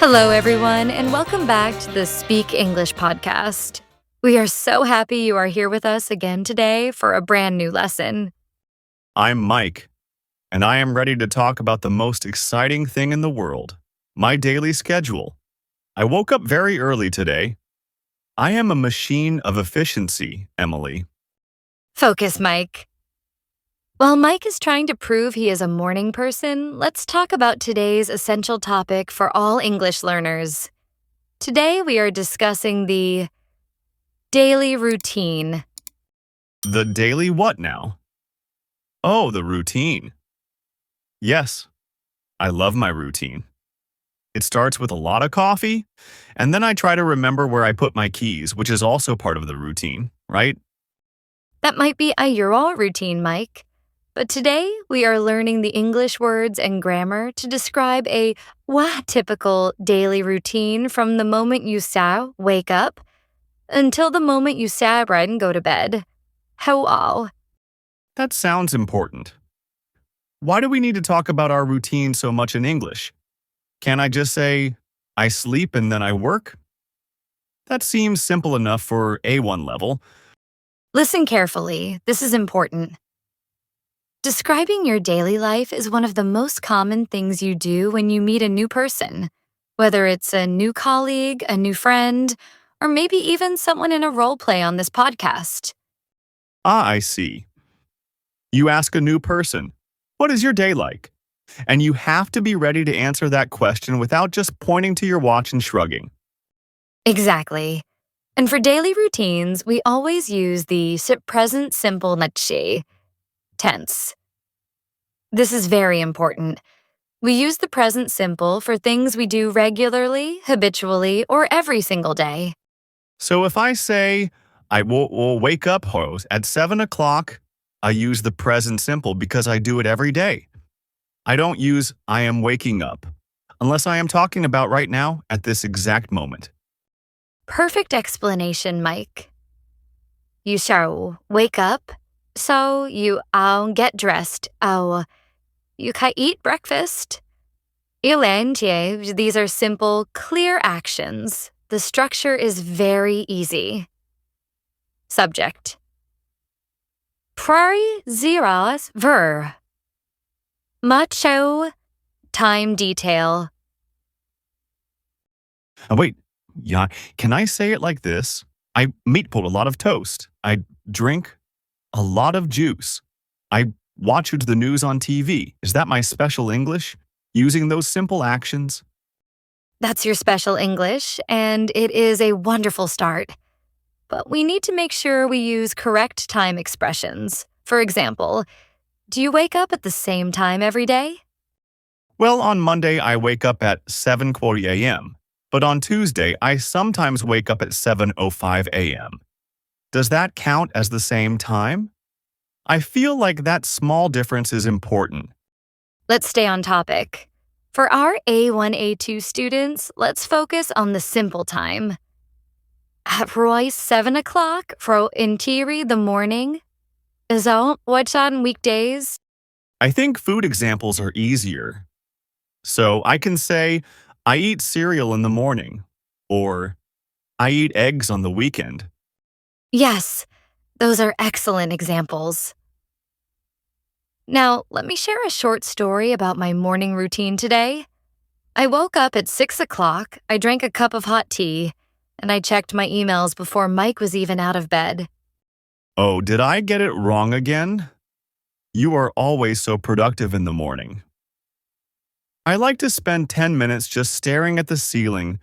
Hello, everyone, and welcome back to the Speak English podcast. We are so happy you are here with us again today for a brand new lesson. I'm Mike, and I am ready to talk about the most exciting thing in the world, my daily schedule. I woke up very early today. I am a machine of efficiency, Emily. Focus, Mike. While Mike is trying to prove he is a morning person, let's talk about today's essential topic for all English learners. Today we are discussing the daily routine. The daily what now? Oh, the routine. Yes, I love my routine. It starts with a lot of coffee, and then I try to remember where I put my keys, which is also part of the routine, right? That might be your all routine, Mike. But today, we are learning the English words and grammar to describe a typical daily routine from the moment you wake up until the moment you right and go to bed. How all? That sounds important. Why do we need to talk about our routine so much in English? Can't I just say, I sleep and then I work? That seems simple enough for A1 level. Listen carefully. This is important. Describing your daily life is one of the most common things you do when you meet a new person, whether it's a new colleague, a new friend, or maybe even someone in a role play on this podcast. I see. You ask a new person, what is your day like? And you have to be ready to answer that question without just pointing to your watch and shrugging. Exactly. And for daily routines, we always use the present simple tense. This is very important. We use the present simple for things we do regularly, habitually, or every single day. So if I say, I will wake up at 7 o'clock, I use the present simple because I do it every day. I don't use I am waking up, unless I am talking about right now at this exact moment. Perfect explanation, Mike. You shall wake up, so you get dressed. You can eat breakfast. These are simple, clear actions. The structure is very easy. Subject. Prioriseras ver. Macho time detail. Wait, yeah, can I say it like this? I meat a lot of toast. I drink a lot of juice. I watch the news on TV. Is that my special English? Using those simple actions? That's your special English, and it is a wonderful start. But we need to make sure we use correct time expressions. For example, do you wake up at the same time every day? Well, on Monday, I wake up at 7:40 a.m., but on Tuesday, I sometimes wake up at 7:05 a.m. Does that count as the same time? I feel like that small difference is important. Let's stay on topic. For our A1-A2 students, let's focus on the simple time. At Roy 7 o'clock for intiri the morning. Is all what's on weekdays? I think food examples are easier. So I can say, I eat cereal in the morning, or I eat eggs on the weekend. Yes, those are excellent examples. Now, let me share a short story about my morning routine today. I woke up at 6 o'clock, I drank a cup of hot tea, and I checked my emails before Mike was even out of bed. Oh, did I get it wrong again? You are always so productive in the morning. I like to spend 10 minutes just staring at the ceiling,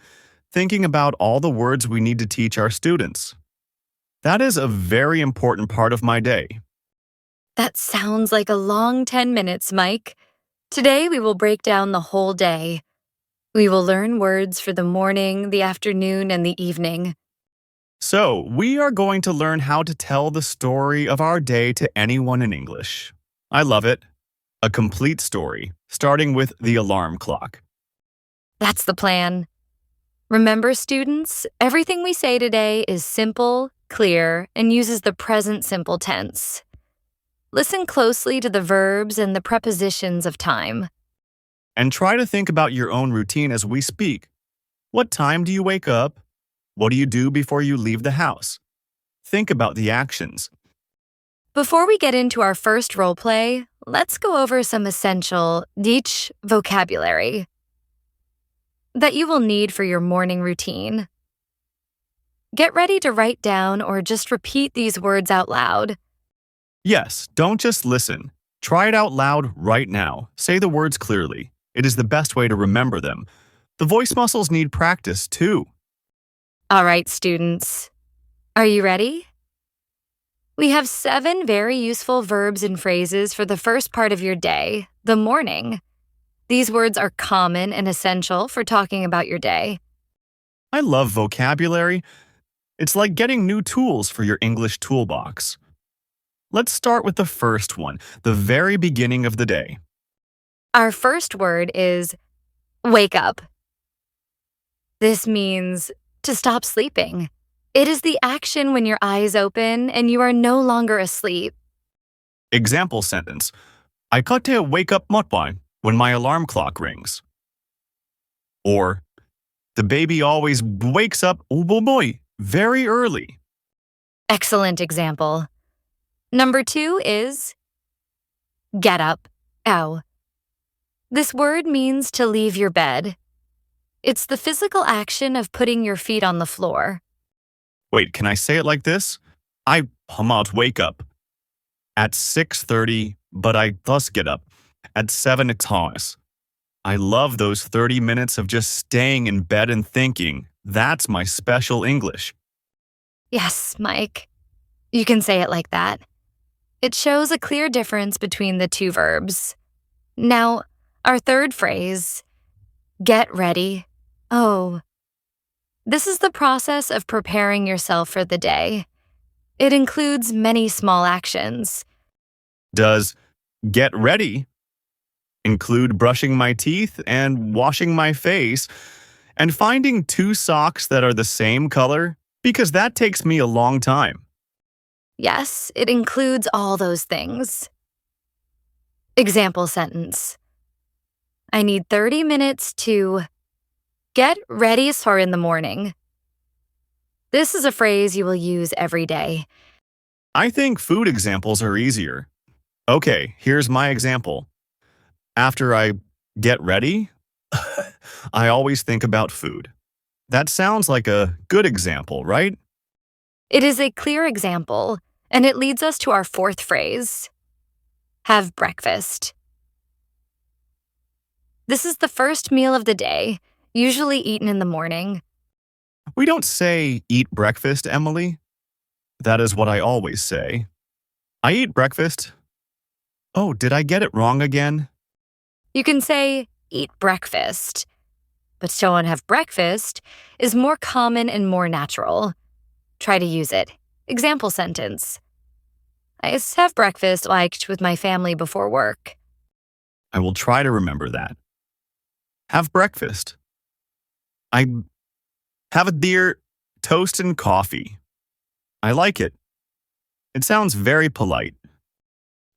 thinking about all the words we need to teach our students. That is a very important part of my day. That sounds like a long 10 minutes, Mike. Today we will break down the whole day. We will learn words for the morning, the afternoon, and the evening. So, we are going to learn how to tell the story of our day to anyone in English. I love it. A complete story, starting with the alarm clock. That's the plan. Remember, students, everything we say today is simple, clear, and uses the present simple tense. Listen closely to the verbs and the prepositions of time. And try to think about your own routine as we speak. What time do you wake up? What do you do before you leave the house? Think about the actions. Before we get into our first role play, let's go over some essential Deutsch vocabulary that you will need for your morning routine. Get ready to write down or just repeat these words out loud. Yes, don't just listen. Try it out loud right now. Say the words clearly. It is the best way to remember them. The voice muscles need practice, too. All right, students. Are you ready? We have 7 very useful verbs and phrases for the first part of your day, the morning. These words are common and essential for talking about your day. I love vocabulary. It's like getting new tools for your English toolbox. Let's start with the first one, the very beginning of the day. Our first word is wake up. This means to stop sleeping. It is the action when your eyes open and you are no longer asleep. Example sentence. I got to wake up motwine when my alarm clock rings. Or, the baby always wakes up boy very early. Excellent example. Number 2 is get up. Ow. This word means to leave your bed. It's the physical action of putting your feet on the floor. Wait, can I say it like this? I out wake up at 6:30, but I thus get up at 7 o'clock. I love those 30 minutes of just staying in bed and thinking. That's my special English. Yes, Mike. You can say it like that. It shows a clear difference between the two verbs. Now, our third phrase, get ready. Oh. This is the process of preparing yourself for the day. It includes many small actions. Does get ready include brushing my teeth and washing my face and finding 2 socks that are the same color? Because that takes me a long time. Yes, it includes all those things. Example sentence. I need 30 minutes to get ready for in the morning. This is a phrase you will use every day. I think food examples are easier. Okay, here's my example. After I get ready, I always think about food. That sounds like a good example, right? It is a clear example, and it leads us to our fourth phrase. Have breakfast. This is the first meal of the day, usually eaten in the morning. We don't say eat breakfast, Emily. That is what I always say. I eat breakfast. Oh, did I get it wrong again? You can say eat breakfast, but show and have breakfast is more common and more natural. Try to use it. Example sentence. I have breakfast liked with my family before work. I will try to remember that. Have breakfast. I have a dear toast and coffee. I like it. It sounds very polite.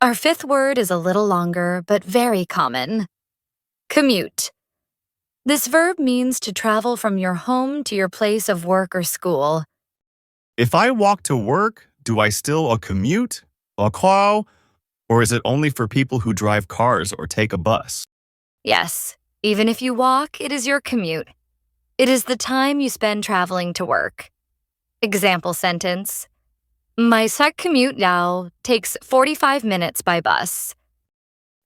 Our fifth word is a little longer, but very common. Commute. This verb means to travel from your home to your place of work or school. If I walk to work, do I still a commute, a call, or is it only for people who drive cars or take a bus? Yes, even if you walk, it is your commute. It is the time you spend traveling to work. Example sentence. My commute now takes 45 minutes by bus.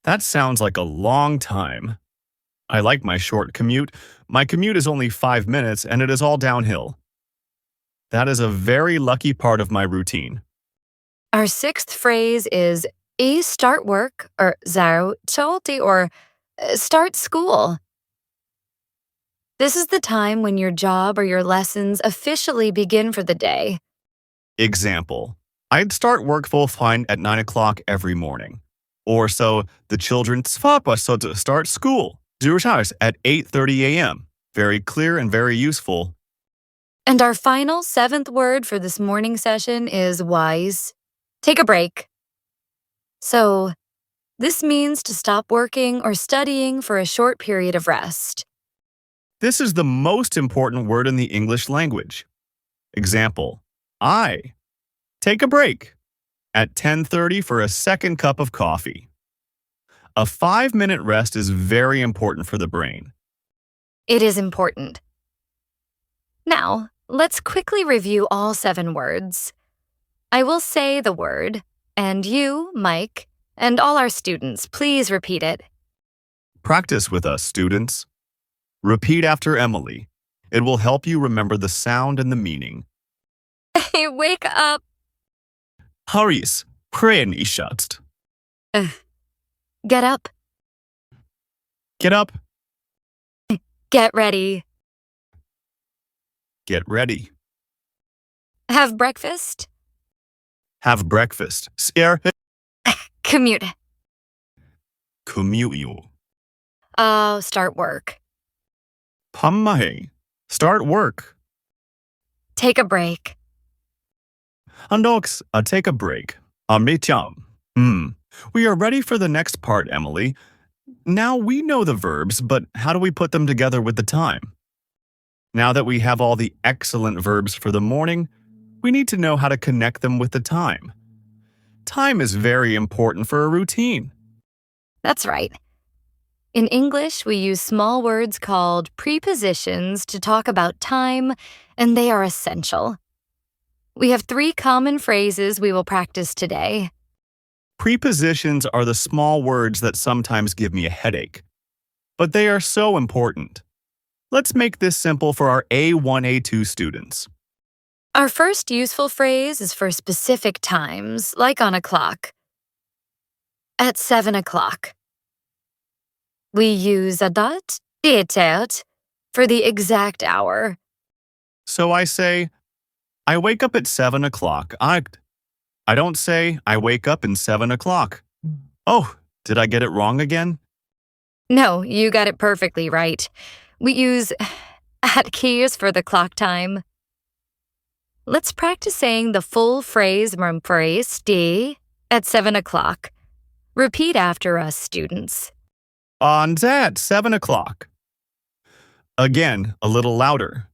That sounds like a long time. I like my short commute. My commute is only 5 minutes and it is all downhill. That is a very lucky part of my routine. Our sixth phrase is start work or start school. This is the time when your job or your lessons officially begin for the day. Example. I'd start work full-time at 9 o'clock every morning. Or so the children to start school at 8:30 a.m. Very clear and very useful. And our final seventh word for this morning session is wise. Take a break. So, this means to stop working or studying for a short period of rest. This is the most important word in the English language. Example, I take a break at 10:30 for a second cup of coffee. A 5-minute rest is very important for the brain. It is important. Now, let's quickly review all 7 words. I will say the word, and you, Mike, and all our students, please repeat it. Practice with us, students. Repeat after Emily. It will help you remember the sound and the meaning. Hey, wake up! Haris, preen ishatst. Get up. Get up, Get ready. get ready. Have breakfast. Have breakfast. Ser Commute. commute you. Oh, start work. Pammahe. Start work. Take a break. Andox, take a break. Amityam. We are ready for the next part, Emily. Now we know the verbs, but how do we put them together with the time? Now that we have all the excellent verbs for the morning, we need to know how to connect them with the time. Time is very important for a routine. That's right. In English, we use small words called prepositions to talk about time, and they are essential. We have 3 common phrases we will practice today. Prepositions are the small words that sometimes give me a headache, but they are so important. Let's make this simple for our A1-A2 students. Our first useful phrase is for specific times, like on a clock. At 7 o'clock. We use adat, dietert, for the exact hour. So I say, I wake up at 7 o'clock. I don't say, I wake up in 7 o'clock. Oh, did I get it wrong again? No, you got it perfectly right. We use at keys for the clock time. Let's practice saying the full phrase at 7 o'clock. Repeat after us, students. On at 7 o'clock. Again, a little louder.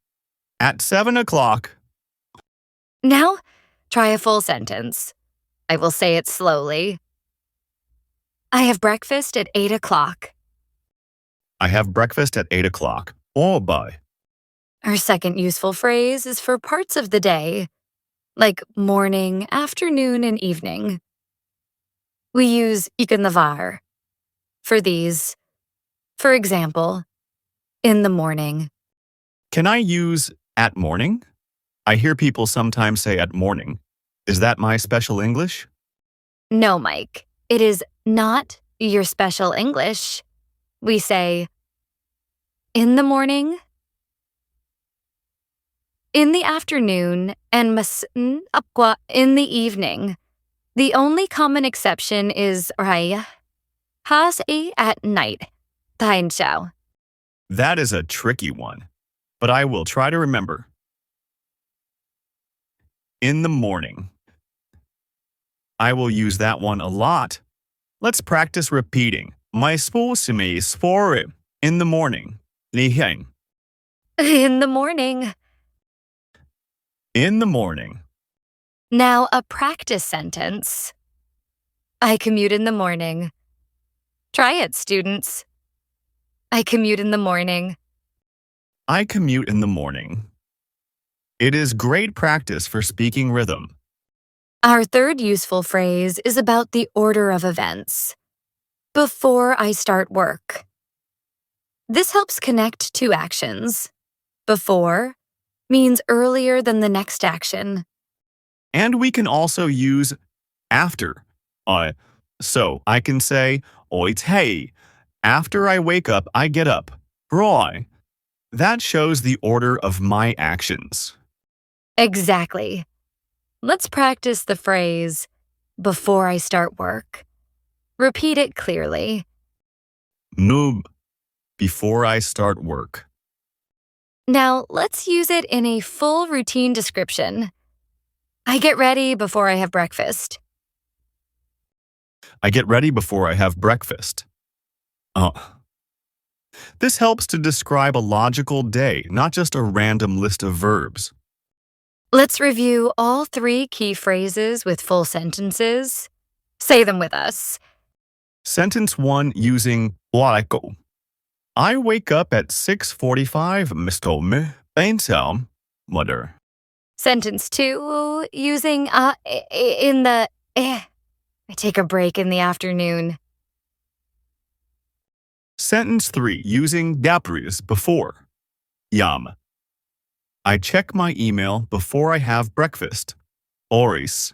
At 7 o'clock. Now, try a full sentence. I will say it slowly. I have breakfast at 8 o'clock. I have breakfast at 8 o'clock. Oh, bye. Our second useful phrase is for parts of the day, like morning, afternoon, and evening. We use var for these. For example, in the morning. Can I use at morning? I hear people sometimes say at morning. Is that my special English? No, Mike, it is not your special English. We say in the morning, in the afternoon, and in the evening. The only common exception is has at night. That is a tricky one, but I will try to remember. In the morning. I will use that one a lot. Let's practice repeating. My spåsimi spore in the morning. Lihen. In the morning. In the morning. Now a practice sentence. I commute in the morning. Try it, students. I commute in the morning. I commute in the morning. It is great practice for speaking rhythm. Our third useful phrase is about the order of events. Before I start work. This helps connect 2 actions. Before means earlier than the next action. And we can also use after. So I can say, hey, after I wake up, I get up. Roy. That shows the order of my actions. Exactly. Let's practice the phrase, before I start work. Repeat it clearly. Noob. Before I start work. Now, let's use it in a full routine description. I get ready before I have breakfast. I get ready before I have breakfast. This helps to describe a logical day, not just a random list of verbs. Let's review all 3 key phrases with full sentences. Say them with us. Sentence 1 using "와이고." I wake up at 6:45, Mr. Me. Painter. Mother. Sentence 2 using in the I take a break in the afternoon. Sentence 3 using "dapris" before. Yam. I check my email before I have breakfast. Oris.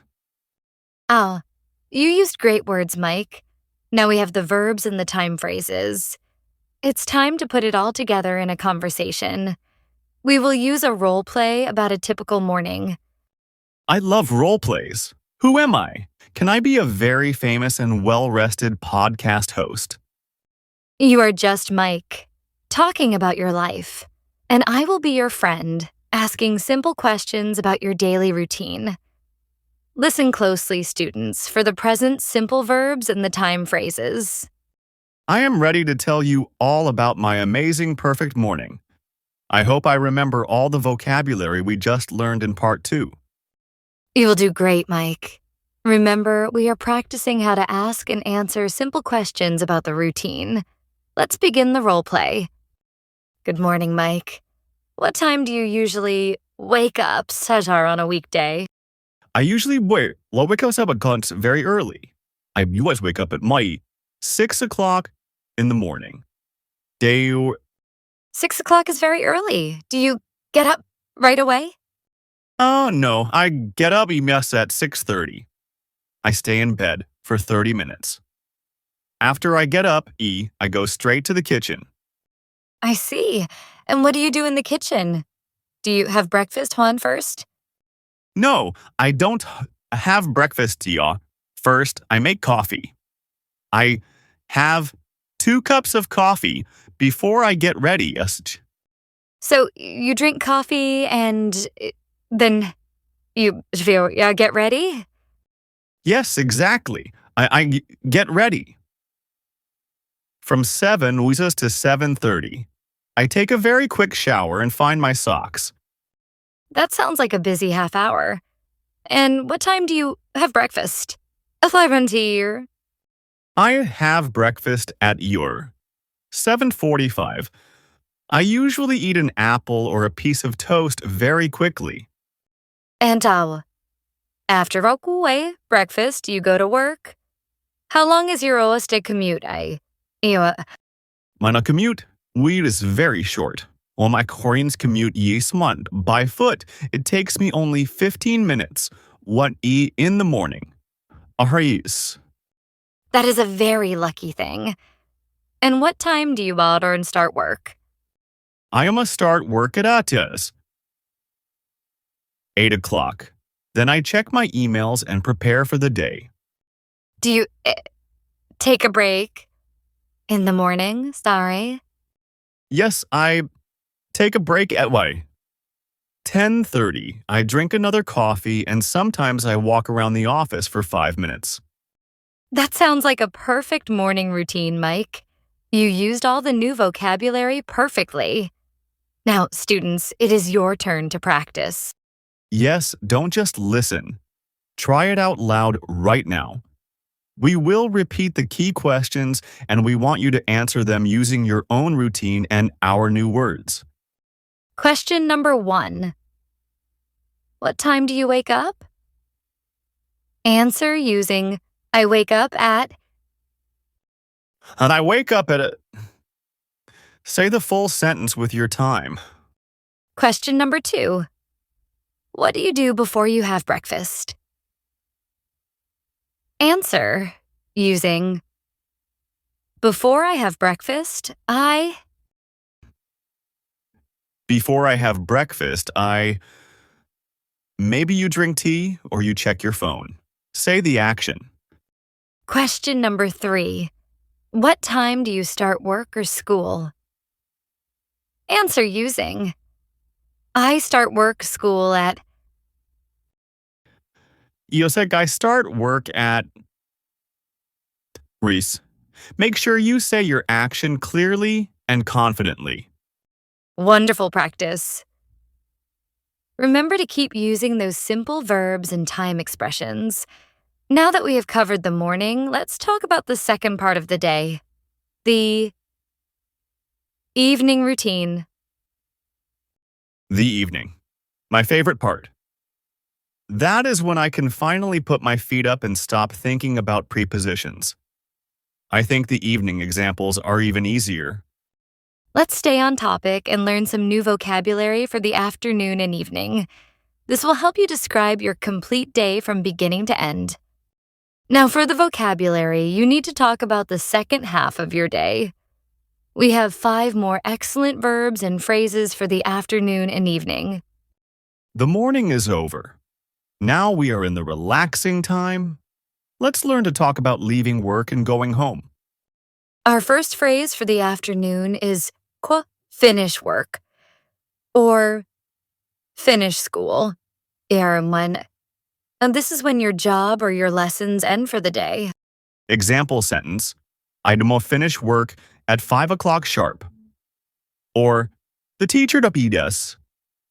Oh, you used great words, Mike. Now we have the verbs and the time phrases. It's time to put it all together in a conversation. We will use a role play about a typical morning. I love role plays. Who am I? Can I be a very famous and well-rested podcast host? You are just Mike, talking about your life, and I will be your friend, asking simple questions about your daily routine. Listen closely, students, for the present simple verbs and the time phrases. I am ready to tell you all about my amazing perfect morning. I hope I remember all the vocabulary we just learned in part 2. You will do great, Mike. Remember, we are practicing how to ask and answer simple questions about the routine. Let's begin the role play. Good morning, Mike. What time do you usually wake up, Sajar, on a weekday? I usually wake up very early. I always wake up at 6 o'clock in the morning. Day 6 o'clock is very early. Do you get up right away? Oh, no, I get up at 6:30. I stay in bed for 30 minutes. After I get up, I go straight to the kitchen. I see. And what do you do in the kitchen? Do you have breakfast, Juan, first? No, I don't have breakfast, First, I make coffee. I have 2 cups of coffee before I get ready. So you drink coffee and then you get ready? Yes, exactly. I get ready. From 7 to 7:30. I take a very quick shower and find my socks. That sounds like a busy half hour. And what time do you have breakfast? 11 here. I have breakfast at 7:45. I usually eat an apple or a piece of toast very quickly. And after breakfast, you go to work? How long is your OSD commute? My commute is very short. While my Korean's commute month by foot, it takes me only 15 minutes. In the morning. Ahais. That is a very lucky thing. And what time do you order and start work? I must start work at 8 o'clock. Then I check my emails and prepare for the day. Do you take a break in the morning? Sorry. Yes, I take a break at 10:30. I drink another coffee and sometimes I walk around the office for 5 minutes. That sounds like a perfect morning routine, Mike. You used all the new vocabulary perfectly. Now, students, it is your turn to practice. Yes, don't just listen. Try it out loud right now. We will repeat the key questions and we want you to answer them using your own routine and our new words. Question number 1. What time do you wake up? Answer using I wake up at. And I wake up at Say the full sentence with your time. Question number 2. What do you do before you have breakfast? Answer using before I have breakfast, Before I have breakfast, Maybe you drink tea or you check your phone. Say the action. Question number 3. What time do you start work or school? Answer using I start school at. Yosek, I start work at Reese. Make sure you say your action clearly and confidently. Wonderful practice. Remember to keep using those simple verbs and time expressions. Now that we have covered the morning, let's talk about the second part of the day, the evening routine. The evening. My favorite part. That is when I can finally put my feet up and stop thinking about prepositions. I think the evening examples are even easier. Let's stay on topic and learn some new vocabulary for the afternoon and evening. This will help you describe your complete day from beginning to end. Now, for the vocabulary, you need to talk about the second half of your day. We have 5 more excellent verbs and phrases for the afternoon and evening. The morning is over. Now we are in the relaxing time. Let's learn to talk about leaving work and going home. Our first phrase for the afternoon is finish work or finish school. And this is when your job or your lessons end for the day. Example sentence. I må finish work at 5 o'clock sharp. Or, the teacher Dapides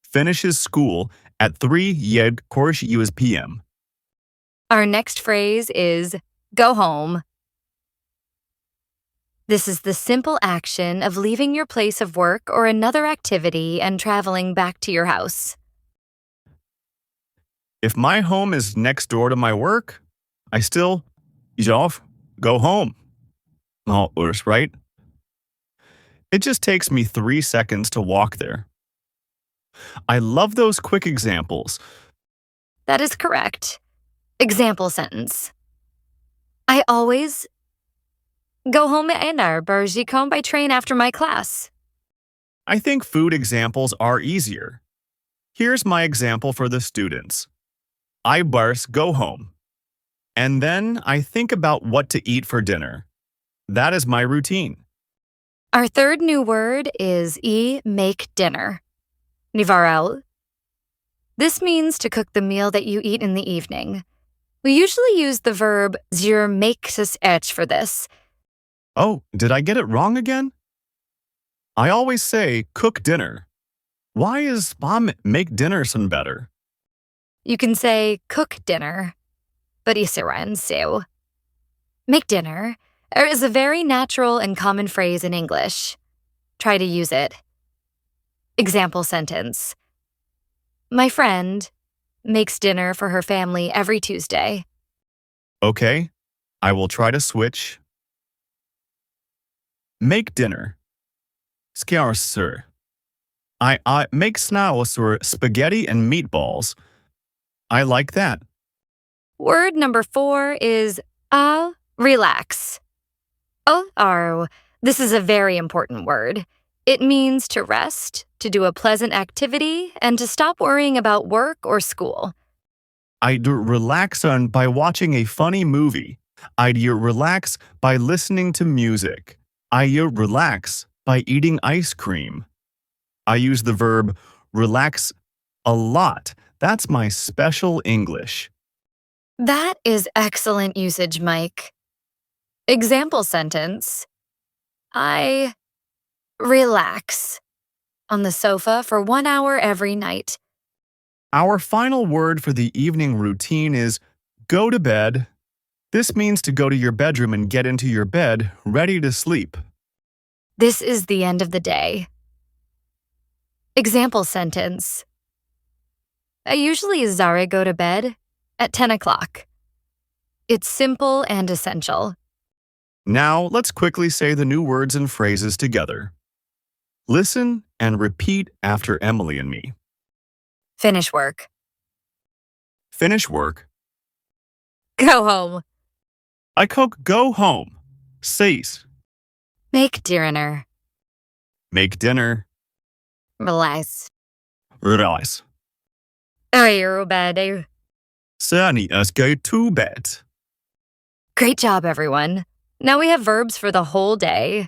finishes school at 3 p.m. Our next phrase is go home. This is the simple action of leaving your place of work or another activity and traveling back to your house. If my home is next door to my work, I still go home. Oh, right? It just takes me 3 seconds to walk there. I love those quick examples. That is correct. Example sentence. I always go home and I come by train after my class. I think food examples are easier. Here's my example for the students. I go home. And then I think about what to eat for dinner. That is my routine. Our third new word is make dinner. Nivarel. This means to cook the meal that you eat in the evening. We usually use the verb make for this. Oh, did I get it wrong again? I always say cook dinner. Why is make dinner some better? You can say cook dinner, but isiran seu. Make dinner is a very natural and common phrase in English. Try to use it. Example sentence. My friend makes dinner for her family every Tuesday. Okay, I will try to switch. Make dinner. Sir. I make spaghetti and meatballs. I like that. Word number 4 is relax. This is a very important word. It means to rest, to do a pleasant activity, and to stop worrying about work or school. I do relax by watching a funny movie. I do relax by listening to music. I relax by eating ice cream. I use the verb relax a lot. That's my special English. That is excellent usage, Mike. Example sentence. I relax on the sofa for 1 hour every night. Our final word for the evening routine is go to bed. This means to go to your bedroom and get into your bed, ready to sleep. This is the end of the day. Example sentence. I usually go to bed at 10 o'clock. It's simple and essential. Now, let's quickly say the new words and phrases together. Listen and repeat after Emily and me. Finish work. Finish work. Go home. I cook go home. Cease. Make dinner. Make dinner. Relax. Relax. Bed. Sunny us go to bed. Great job, everyone. Now we have verbs for the whole day.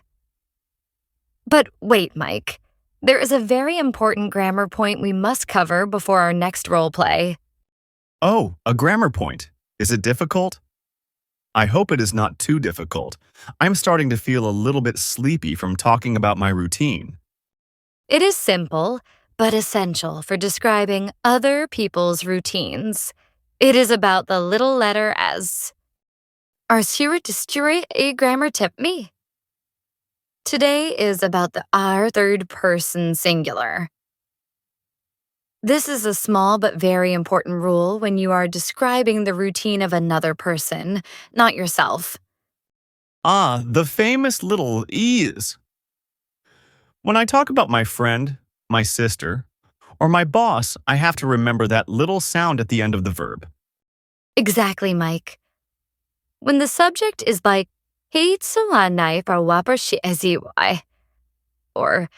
But wait, Mike. There is a very important grammar point we must cover before our next role play. Oh, a grammar point. Is it difficult? I hope it is not too difficult. I'm starting to feel a little bit sleepy from talking about my routine. It is simple, but essential for describing other people's routines. It is about the little letter S. Are a grammar tip me? Today is about the R third person singular. This is a small but very important rule when you are describing the routine of another person, not yourself. Ah, the famous little E's. When I talk about my friend, my sister, or my boss, I have to remember that little sound at the end of the verb. Exactly, Mike. When the subject is like, Hey tsumanai parwapar shi eziwai, or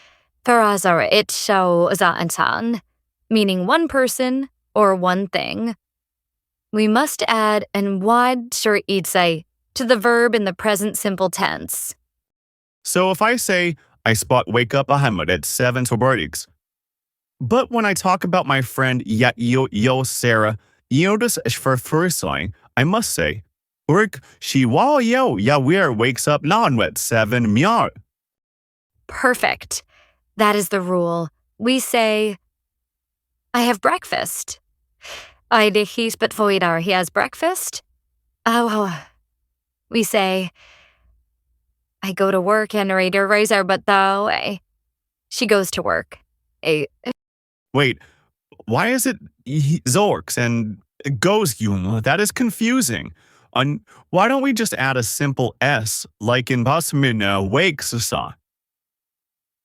parazara it shao za'antan, meaning one person or one thing, we must add an wad shur idzai to the verb in the present simple tense. So if I say, I spot wake up Ahmed at 7 Sobardigs. But when I talk about my friend Yo Sarah, Yodas for first line, I must say, Urk she wa yo Yawir wakes up non at 7 miar. Perfect. That is the rule. We say, I have breakfast. I de his but voidar, he has breakfast. Oh, we say, I go to work and Raider Razor, but though she goes to work. Wait, why is it Zorks and goes Yung? That is confusing. Why don't we just add a simple S like in Basmina wakes sa?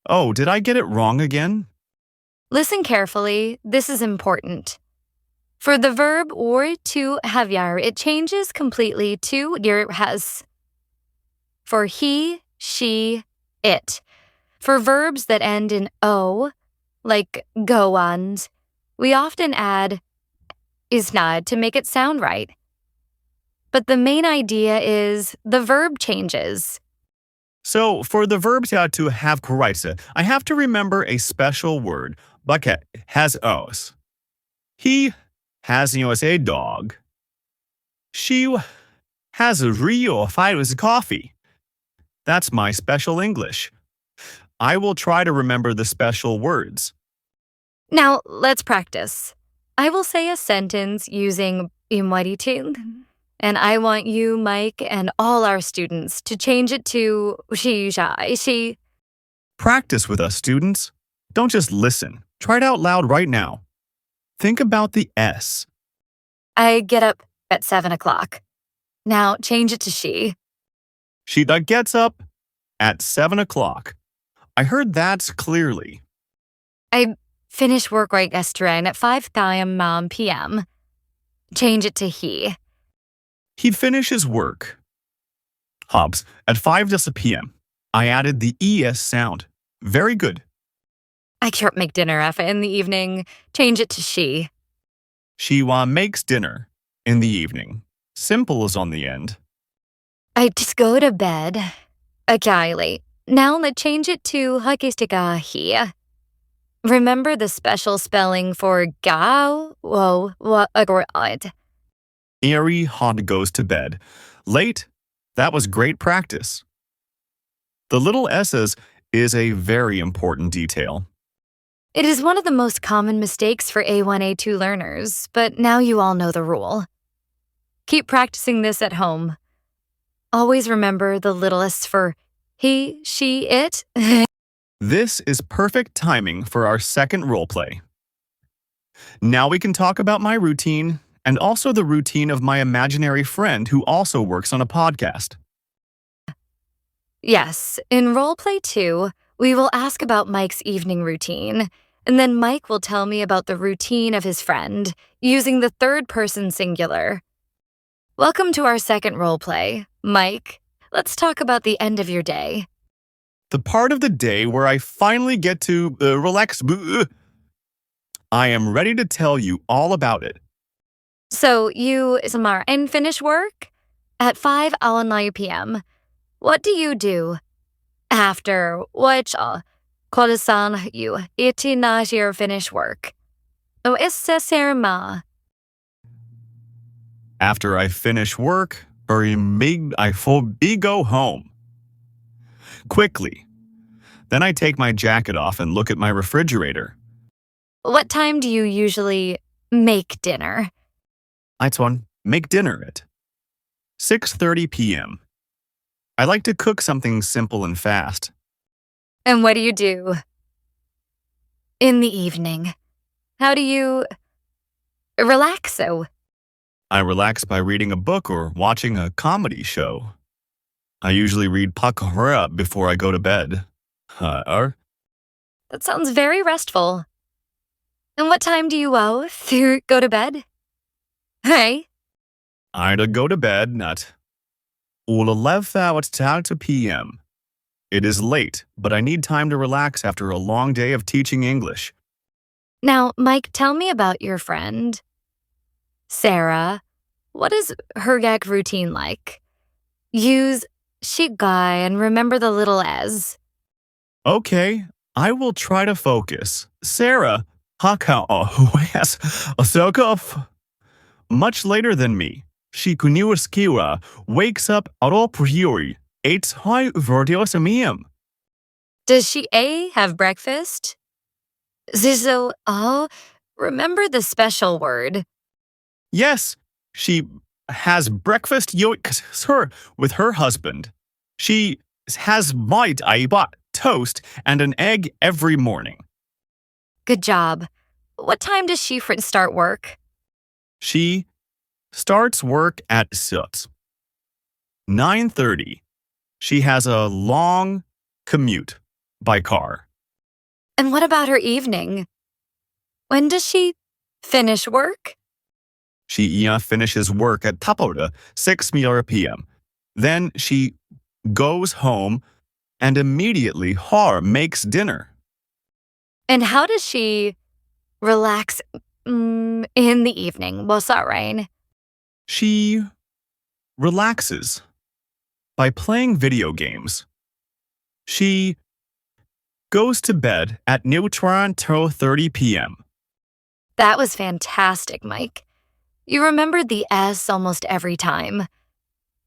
Oh, did I get it wrong again? Listen carefully, this is important. For the verb or to havyar, it changes completely to your has. For he, she, it. For verbs that end in O, like go on, we often add isnad to make it sound right. But the main idea is the verb changes. So, for the verb to have karaisa, I have to remember a special word, bucket, has os. He has a dog. She has a real fight with coffee. That's my special English. I will try to remember the special words. Now, let's practice. I will say a sentence using imwaritin, and I want you, Mike, and all our students to change it to she. Practice with us, students. Don't just listen. Try it out loud right now. Think about the S. I get up at 7 o'clock. Now change it to she. She gets up at 7 o'clock. I heard that clearly. I finish work right yesterday at 5 p.m. Change it to he. He finishes work. Hobbs, at 5 p.m. I added the ES sound. Very good. I can't make dinner in the evening. Change it to she. She makes dinner in the evening. Simple is on the end. I just go to bed. Okay, now let's change it to hakistika he. Remember the special spelling for gao? Whoa, what agorad. Eerie Hod goes to bed. Late? That was great practice. The little S's is a very important detail. It is one of the most common mistakes for A1-A2 learners, but now you all know the rule. Keep practicing this at home. Always remember the littlest for he, she, it. This is perfect timing for our second role play. Now we can talk about my routine and also the routine of my imaginary friend who also works on a podcast. Yes, in role play 2, we will ask about Mike's evening routine, and then Mike will tell me about the routine of his friend, using the third person singular. Welcome to our second role play. Mike, let's talk about the end of your day. The part of the day where I finally get to relax. I am ready to tell you all about it. So you, Samar, and finish work? At 5 p.m. What do you do? After which, Kolasan, you, itinajir finish work. After I finish work, for me go home. Quickly. Then I take my jacket off and look at my refrigerator. What time do you usually make dinner? I1 make dinner at 6:30 p.m. I like to cook something simple and fast. And what do you do in the evening? How do you relaxo? I relax by reading a book or watching a comedy show. I usually read Pakara before I go to bed. Or That sounds very restful. And what time do you go to bed? Hey, I'd go to bed at 11:30 p.m. It is late, but I need time to relax after a long day of teaching English. now, Mike, tell me about your friend, Sarah. What is her gag routine like? Use shigai and remember the little s. Okay, I will try to focus. Sarah, has a Sokov. Much later than me, she Kuniwaskiwa wakes up at all priori. It's high verdiosamium. Does she A, have breakfast? Zizo, remember the special word. Yes, she has breakfast with her husband. She has white aiba toast and an egg every morning. Good job. What time does she start work? She starts work at 9:30. She has a long commute by car. And what about her evening? When does she finish work? She finishes work at Tapoda 6 p.m. Then she goes home and immediately makes dinner. And how does she relax in the evening? What's that, Rain? She relaxes by playing video games. She goes to bed at neutron till 30 p.m. That was fantastic, Mike. You remembered the S almost every time.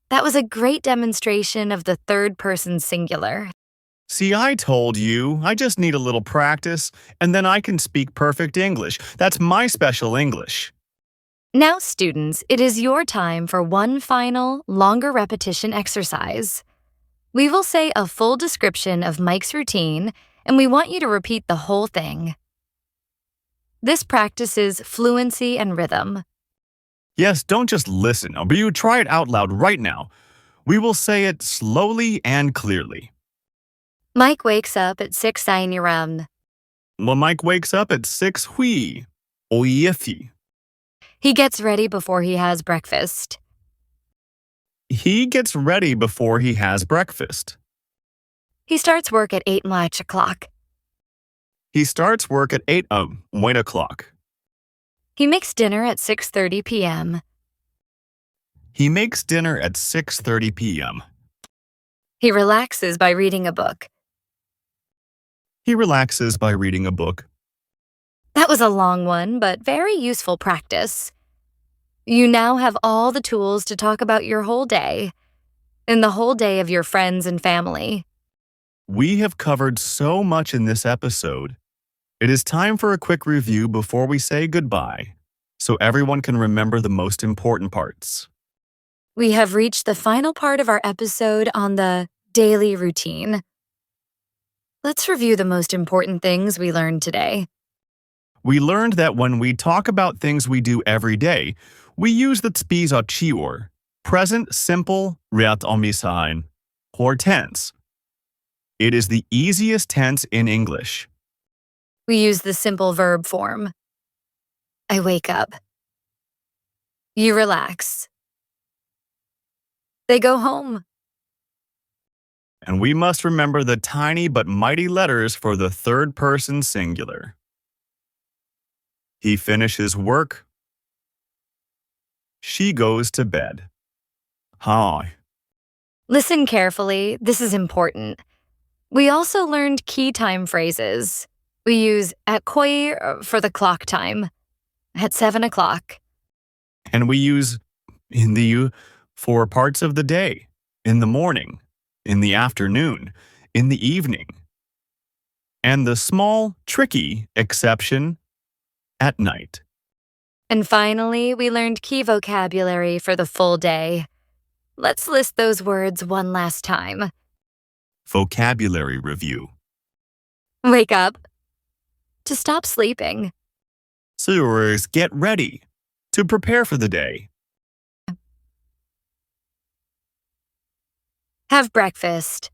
That was a great demonstration of the third person singular. See, I told you, I just need a little practice, and then I can speak perfect English. That's my special English. Now, students, it is your time for one final, longer repetition exercise. We will say a full description of Mike's routine, and we want you to repeat the whole thing. This practices fluency and rhythm. Yes, don't just listen, but you try it out loud right now. We will say it slowly and clearly. Mike wakes up at 6 a.m. Well, Mike wakes up at 6 hui, oyefi. He gets ready before he has breakfast. He gets ready before he has breakfast. He starts work at 8 o'clock. He starts work at 8 o'clock. He makes dinner at 6:30 p.m. He makes dinner at 6:30 p.m. He relaxes by reading a book. He relaxes by reading a book. That was a long one, but very useful practice. You now have all the tools to talk about your whole day and the whole day of your friends and family. We have covered so much in this episode. It is time for a quick review before we say goodbye, so everyone can remember the most important parts. We have reached the final part of our episode on the daily routine. Let's review the most important things we learned today. We learned that when we talk about things we do every day, we use the spisachior, present simple reat omisain, or tense. It is the easiest tense in English. We use the simple verb form. I wake up. You relax. They go home. And we must remember the tiny but mighty letters for the third person singular. He finishes work. She goes to bed. Hi. Listen carefully. This is important. We also learned key time phrases. We use at koi for the clock time, at 7 o'clock. And we use in the for parts of the day, in the morning, in the afternoon, in the evening. And the small, tricky exception, at night. And finally, we learned key vocabulary for the full day. Let's list those words one last time. Vocabulary review. Wake up. To stop sleeping. Sewers, get ready. To prepare for the day. Have breakfast.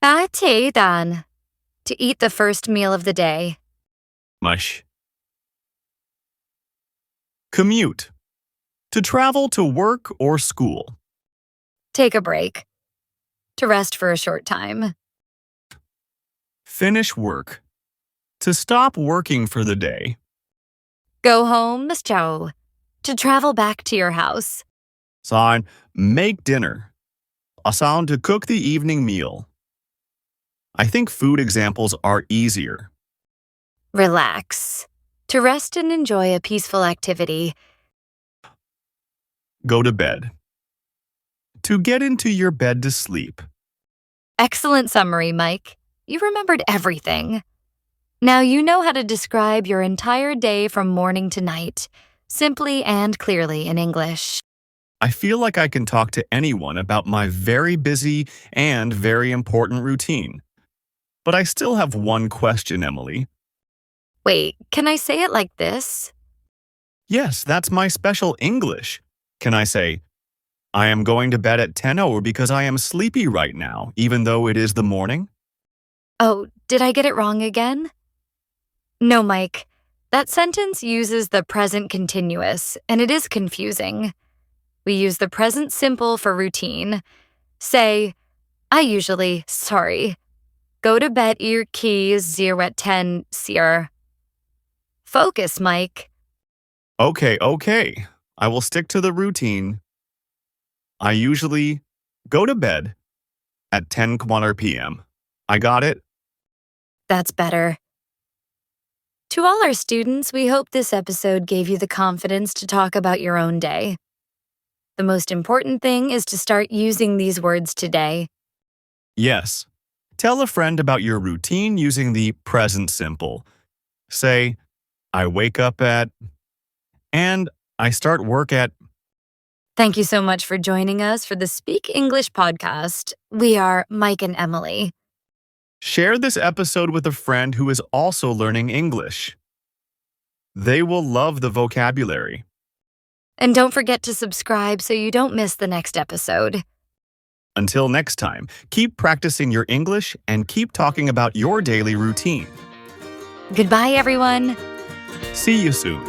打起蛋. To eat the first meal of the day. Mush. Commute. To travel to work or school. Take a break. To rest for a short time. Finish work. To stop working for the day. Go home, Miss Cho. To travel back to your house. Sign, make dinner. A sound to cook the evening meal. I think food examples are easier. Relax. To rest and enjoy a peaceful activity. Go to bed. To get into your bed to sleep. Excellent summary, Mike. You remembered everything. Now you know how to describe your entire day from morning to night, simply and clearly in English. I feel like I can talk to anyone about my very busy and very important routine. But I still have one question, Emily. Wait, can I say it like this? Yes, that's my special English. Can I say, I am going to bed at 10 because I am sleepy right now, even though it is the morning? Oh, did I get it wrong again? No, Mike. That sentence uses the present continuous, and it is confusing. We use the present simple for routine. Say, I usually, go to bed ear keys 0 at 10, sir. Focus, Mike. Okay. I will stick to the routine. I usually go to bed at 10 p.m. I got it? That's better. To all our students, we hope this episode gave you the confidence to talk about your own day. The most important thing is to start using these words today. Yes. Tell a friend about your routine using the present simple. Say, I wake up at, and I start work at. Thank you so much for joining us for the Speak English podcast. We are Mike and Emily. Share this episode with a friend who is also learning English. They will love the vocabulary. And don't forget to subscribe so you don't miss the next episode. Until next time, keep practicing your English and keep talking about your daily routine. Goodbye, everyone. See you soon.